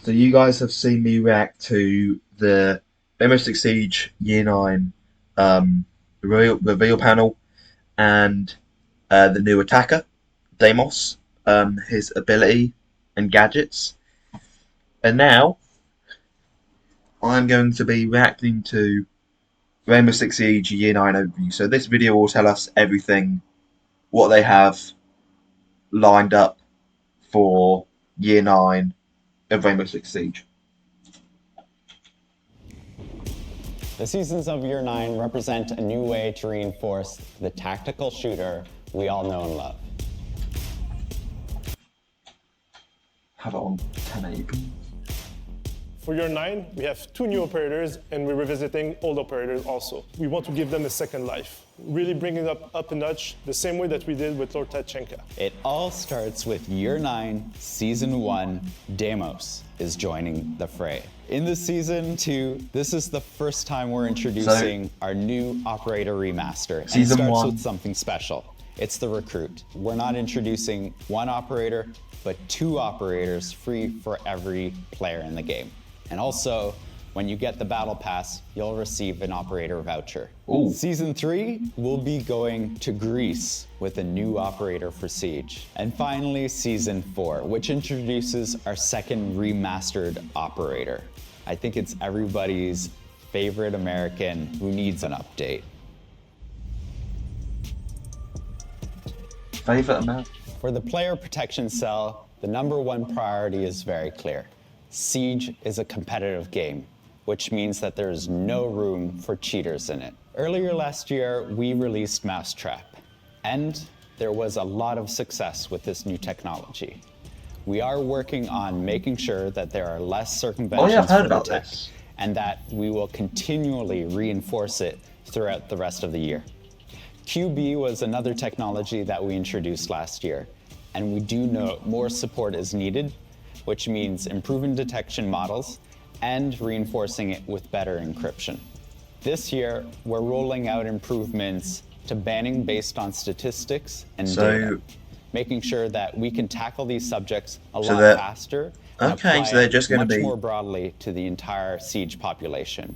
So you guys have seen me react to the Rainbow Six Siege Year 9 reveal panel and the new attacker, DEIMOS, his ability and gadgets. And now I'm going to be reacting to Rainbow Six Siege Year 9 overview. So this video will tell us everything, what they have lined up for Year 9 of Rainbow Six Siege. The seasons of Year 9 represent a new way to reinforce the tactical shooter we all know and love. Have it on 1080p. For Year 9, we have 2 new operators, and we're revisiting old operators also. We want to give them a second life, really bring it up a notch, the same way that we did with Lord Tachenka. It all starts with Year 9, Season 1, DEIMOS is joining the fray. In the Season 2, this is the first time we're introducing our new operator remaster. And it starts with something special. It's the recruit. We're not introducing one operator, but 2 operators free for every player in the game. And also, when you get the battle pass, you'll receive an operator voucher. Ooh. Season 3, we'll be going to Greece with a new operator for Siege. And finally, Season 4, which introduces our second remastered operator. I think it's everybody's favorite American who needs an update. Favorite American? For the player protection cell, the #1 priority is very clear. Siege is a competitive game, which means that there is no room for cheaters in it. Earlier last year, we released Mousetrap, and there was a lot of success with this new technology. We are working on making sure that there are less circumventions for the tech, and that we will continually reinforce it throughout the rest of the year. QB was another technology that we introduced last year, and we do know more support is needed, which means improving detection models and reinforcing it with better encryption. This year, we're rolling out improvements to banning based on statistics and data, making sure that we can tackle these subjects a lot faster and apply so they're just going to be more broadly to the entire Siege population.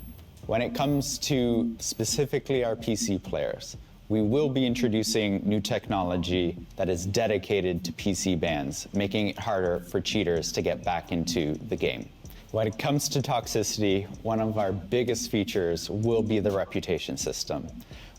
When it comes to specifically our PC players, we will be introducing new technology that is dedicated to PC bans, making it harder for cheaters to get back into the game. When it comes to toxicity, one of our biggest features will be the reputation system.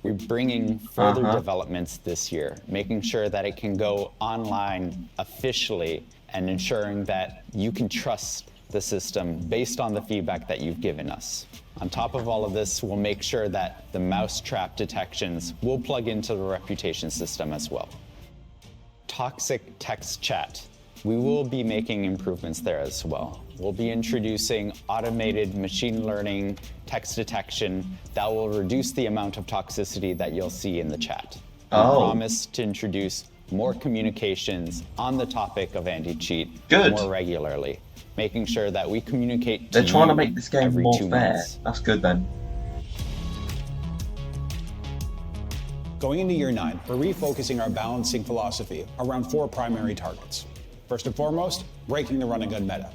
We're bringing further developments this year, making sure that it can go online officially and ensuring that you can trust the system based on the feedback that you've given us. On top of all of this, we'll make sure that the mousetrap detections will plug into the reputation system as well. Toxic text chat. We will be making improvements there as well. We'll be introducing automated machine learning text detection that will reduce the amount of toxicity that you'll see in the chat. We promise to introduce more communications on the topic of anti-cheat more regularly, making sure that we communicate to They're trying to make you this game every more 2 fair. months. That's good then. Going into Year 9, we're refocusing our balancing philosophy around 4 primary targets. First and foremost, breaking the run and gun meta.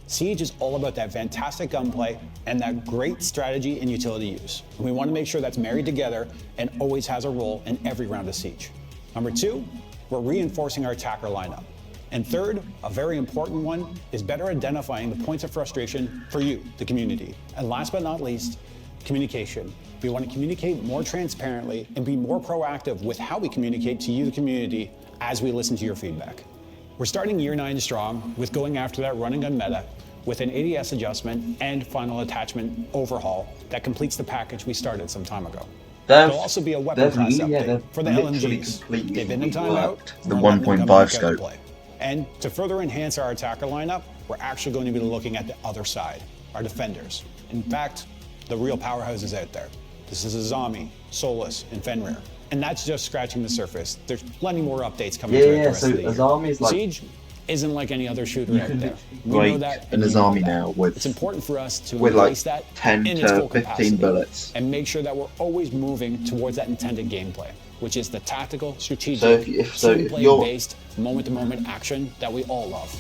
Siege is all about that fantastic gunplay and that great strategy and utility use. And we want to make sure that's married together and always has a role in every round of Siege. Number 2, we're reinforcing our attacker lineup. And third, a very important one, is better identifying the points of frustration for you, the community. And last but not least, communication. We want to communicate more transparently and be more proactive with how we communicate to you, the community, as we listen to your feedback. We're starting Year 9 strong with going after that run and gun meta with an ADS adjustment and final attachment overhaul that completes the package we started some time ago. There'll also be a weapon class update for the LMGs. They've been in timeout. The 1.5 scope. And to further enhance our attacker lineup, we're actually going to be looking at the other side, our defenders. In fact, the real powerhouses out there. This is Azami, Solus, and Fenrir. And that's just scratching the surface. There's plenty more updates coming throughout the rest of the year. Azami is like, Siege isn't like any other shooter out there. We know that an Azami now with it's important for us to like embrace that 10 in its to full 15 capacity bullets. and make sure that we're always moving towards that intended gameplay, which is the tactical, strategic, if you're based moment-to-moment action that we all love.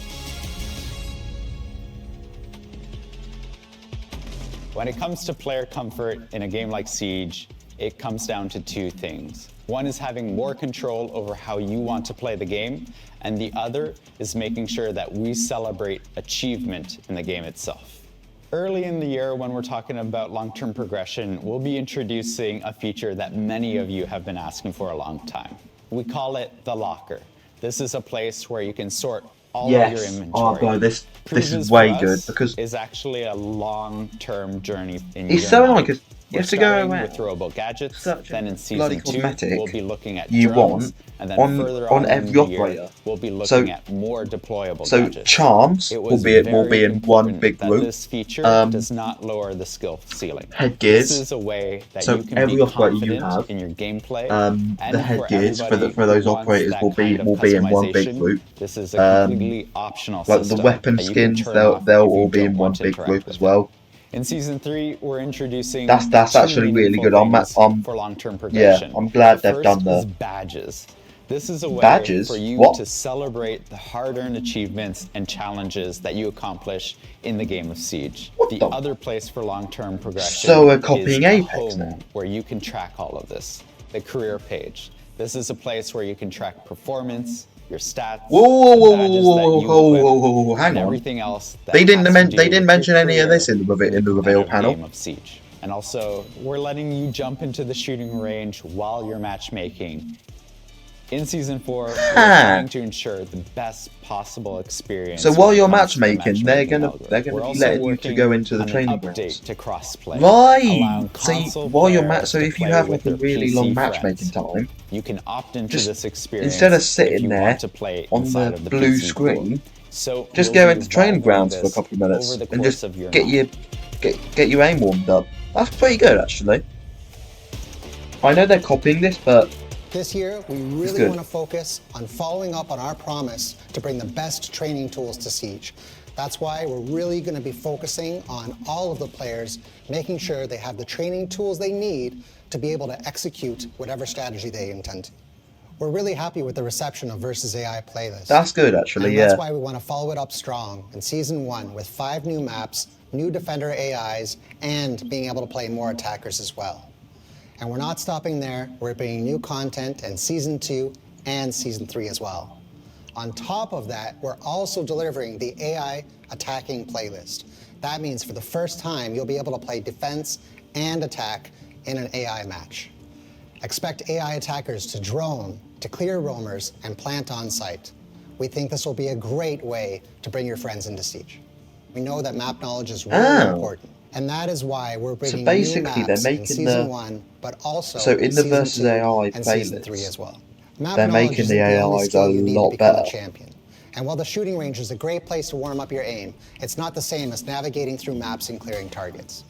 When it comes to player comfort in a game like Siege, it comes down to two things. One is having more control over how you want to play the game, and the other is making sure that we celebrate achievement in the game itself. Early in the year, when we're talking about long-term progression, we'll be introducing a feature that many of you have been asking for a long time. We call it the locker. This is a place where you can sort all of your inventory. Oh, bro, this is Previs way for good us because is actually a long-term journey in it's year so 9. annoying because you have to go Starting around with throwable gadgets, such then in bloody season 2 cosmetic we'll be looking at you drones, want and then on further on on every in the operator. year we'll be So looking at more deployable so gadgets. charms It will was be in very one important big that group. this feature does not lower the skill ceiling. Headgears. This is a way that So you can every be operator you confident have, in your gameplay, the and for headgears everybody for who those wants operators that will kind of be in one big customization, group. this is a completely optional Like system the weapon that you can skins, turn off they'll if you all be don't in one want to big interact group with as well. In season 3, we're introducing That's two actually really meaningful good. things for long-term Yeah, progression. I'm glad The they've first done is the badges. This is a way badges. for you What? to celebrate the hard-earned achievements and challenges that you accomplish in the game of Siege. What The the? other place for long-term progression So we're is copying Apex home, now. where you can track all of this. The career page. This is a place where you can track performance, your stats, Whoa, the badges that you equip, hang and on. everything else that They didn't has to do they didn't with your mention any of this career in the reveal competitive panel. game of Siege. And also, we're letting you jump into the shooting range while you're matchmaking. In season 4, we're trying to ensure the best possible experience. So while when it you're comes to the matchmaking, they're gonna algorithm. We're be also letting you to working go into the on an training update grounds. to crossplay, Right. allowing So console while you're players so to if you play have with like a their really PC long friends. matchmaking time, You can opt into just this experience instead of if sitting you there want to play on inside the of the blue PC screen, pool. So just we'll go be into training evolving grounds for a this couple of minutes over the and course just of your get your aim warmed up. That's pretty good actually. I know they're copying this, but this year, we really want to focus on following up on our promise to bring the best training tools to Siege. That's why we're really going to be focusing on all of the players, making sure they have the training tools they need to be able to execute whatever strategy they intend to. We're really happy with the reception of Versus AI playlist. That's good actually, and yeah. that's why we want to follow it up strong in Season 1 with 5 new maps, new Defender AIs, and being able to play more attackers as well. And we're not stopping there. We're bringing new content in Season 2 and Season 3 as well. On top of that, we're also delivering the AI attacking playlist. That means for the first time, you'll be able to play defense and attack in an AI match. Expect AI attackers to drone, to clear roamers, and plant on site. We think this will be a great way to bring your friends into Siege. We know that map knowledge is really important. And that is why we're bringing new maps in Season 1, but also in the Season Versus 2 AI and Season 3 playlist, as well. Map they're knowledge making isn't the the only AIs skill a you need to lot become a better. champion. And while the shooting range is a great place to warm up your aim, it's not the same as navigating through maps and clearing targets.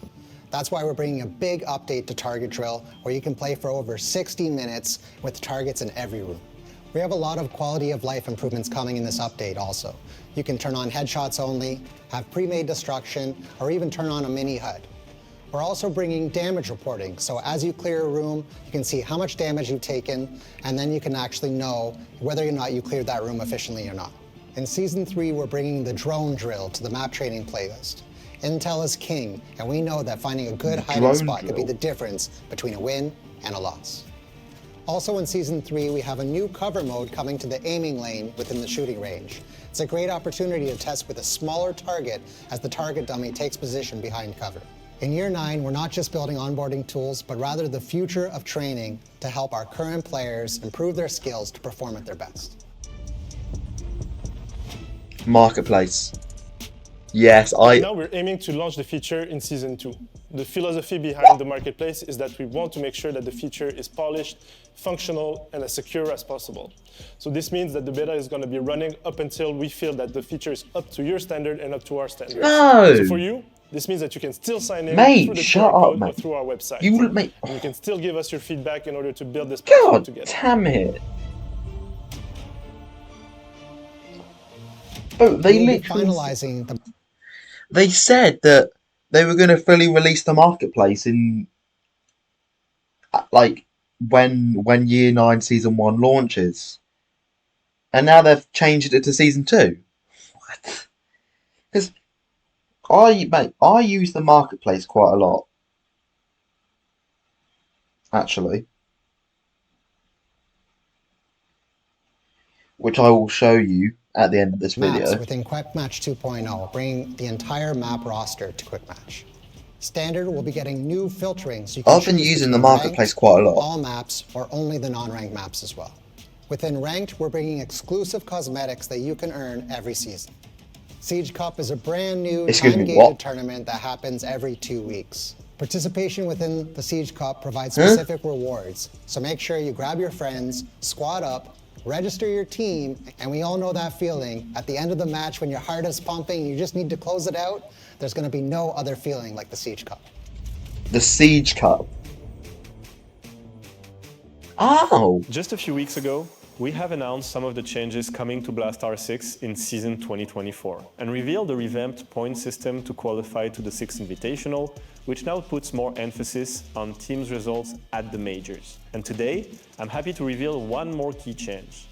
That's why we're bringing a big update to Target Drill, where you can play for over 60 minutes with targets in every room. We have a lot of quality of life improvements coming in this update also. You can turn on headshots only, have pre-made destruction, or even turn on a mini HUD. We're also bringing damage reporting, so as you clear a room, you can see how much damage you've taken, and then you can actually know whether or not you cleared that room efficiently or not. In Season 3, we're bringing the drone drill to the map training playlist. Intel is king, and we know that finding a good hiding spot could be the difference between a win and a loss. Also in Season 3, we have a new cover mode coming to the aiming lane within the shooting range. It's a great opportunity to test with a smaller target as the target dummy takes position behind cover. In Year 9, we're not just building onboarding tools, but rather the future of training to help our current players improve their skills to perform at their best. Marketplace. Yes, Now we're aiming to launch the feature in Season 2. The philosophy behind the marketplace is that we want to make sure that the feature is polished, functional, and as secure as possible. So this means that the beta is going to be running up until we feel that the feature is up to your standard and up to our standards. No! So for you, this means that you can still sign in through the shut QR up, code mate. or through our website. You you can still give us your feedback in order to build this platform God together. damn it. Oh, they We'll be literally finalizing the they said that they were going to fully release the marketplace in like when Year 9 Season 1 launches, and now they've changed it to Season 2. What? Because I use the marketplace quite a lot, actually, which I will show you at the end of this Maps video. within Quick Match 2.0, bringing the entire map roster to Quick Match. Standard will be getting new filtering, so you can I've been choose using the between marketplace ranked, quite a lot. all maps, or only the non-ranked maps as well. Within ranked, we're bringing exclusive cosmetics that you can earn every season. Siege Cup is a brand new Excuse me, time-gated what? tournament that happens every 2 weeks. Participation within the Siege Cup provides specific rewards, so make sure you grab your friends, squad up, register your team, and we all know that feeling. At the end of the match when your heart is pumping and you just need to close it out, there's going to be no other feeling like the Siege Cup. The Siege Cup. Oh! Just a few weeks ago, we have announced some of the changes coming to Blast R6 in season 2024 and revealed a revamped point system to qualify to the 6th Invitational, which now puts more emphasis on teams' results at the majors. And today, I'm happy to reveal one more key change.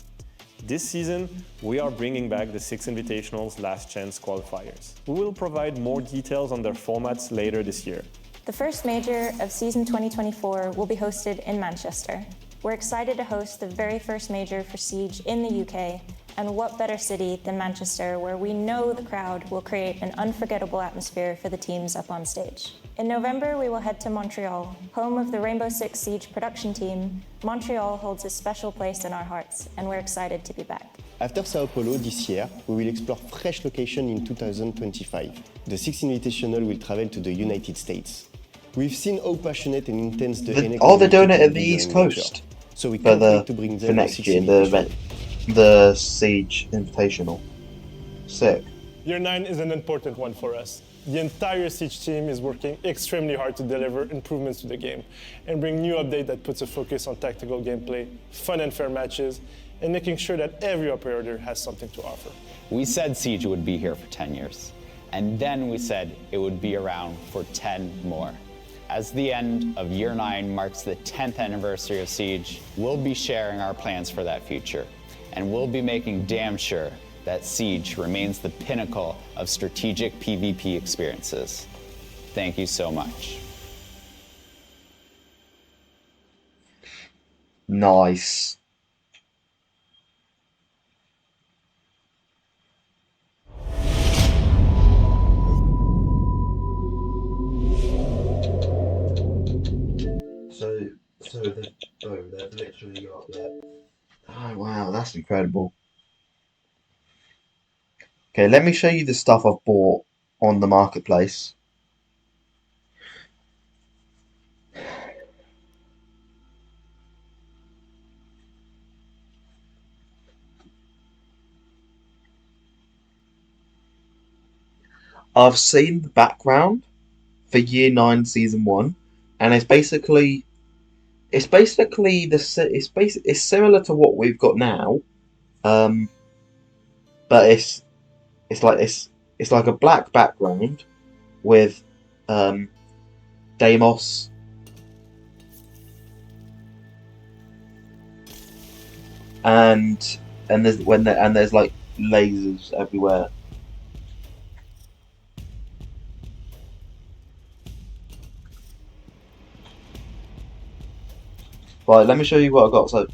This season, we are bringing back the 6 Invitational's Last Chance qualifiers. We will provide more details on their formats later this year. The first major of season 2024 will be hosted in Manchester. We're excited to host the very first major for Siege in the UK, and what better city than Manchester, where we know the crowd will create an unforgettable atmosphere for the teams up on stage. In November, we will head to Montreal, home of the Rainbow Six Siege production team. Montreal holds a special place in our hearts, and we're excited to be back. After Sao Paulo this year, we will explore fresh locations in 2025. The 6th Invitational will travel to the United States. We've seen how passionate and intense the NA They're doing it can at the be East during major. Coast So we for can't wait to bring them for the next 6th year, Invitational. the Siege Invitational. Sick. Year 9 is an important one for us. The entire Siege team is working extremely hard to deliver improvements to the game and bring new update that puts a focus on tactical gameplay, fun and fair matches, and making sure that every operator has something to offer. We said Siege would be here for 10 years, and then we said it would be around for 10 more. As the end of year 9 marks the 10th anniversary of Siege, we'll be sharing our plans for that future, and we'll be making damn sure that Siege remains the pinnacle of strategic PvP experiences. Thank you so much. Nice. So they've literally got that. Oh wow, that's incredible. Okay, let me show you the stuff I've bought on the marketplace. I've seen the background for Year 9 Season 1, and it's similar to what we've got now, but it's like a black background with DEIMOS and there's like lasers everywhere. Right, let me show you what I got. So,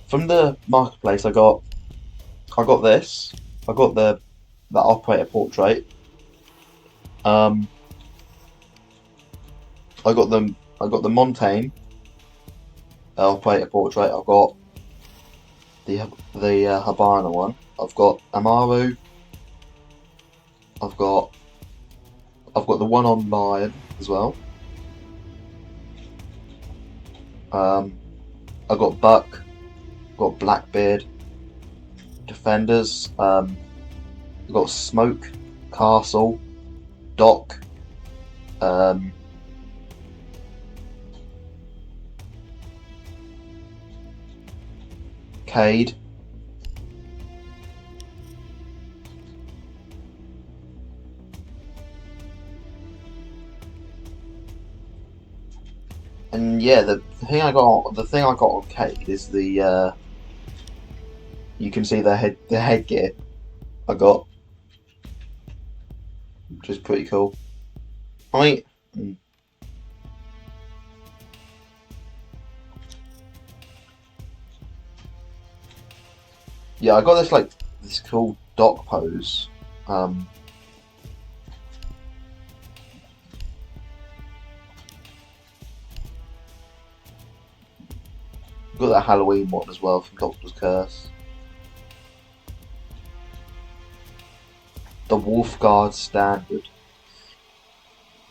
from the marketplace, I got this. I got the operator portrait. I got the Montaigne operator portrait. I've got the Habana one. I've got Amaru. I've got the one on Lion as well. I got Buck, got Blackbeard, Defenders, got Smoke, Castle, Doc, Cade, and yeah, the thing I got on Cade is the you can see the headgear I got, which is pretty cool. I Yeah, I got this like this cool dock pose. Got that Halloween one as well from Doctor's Curse. The Wolfguard Standard.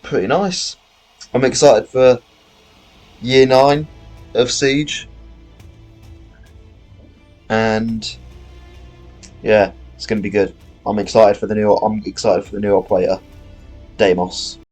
Pretty nice. I'm excited for year 9 of Siege. And yeah, it's gonna be good. I'm excited for the new operator, DEIMOS.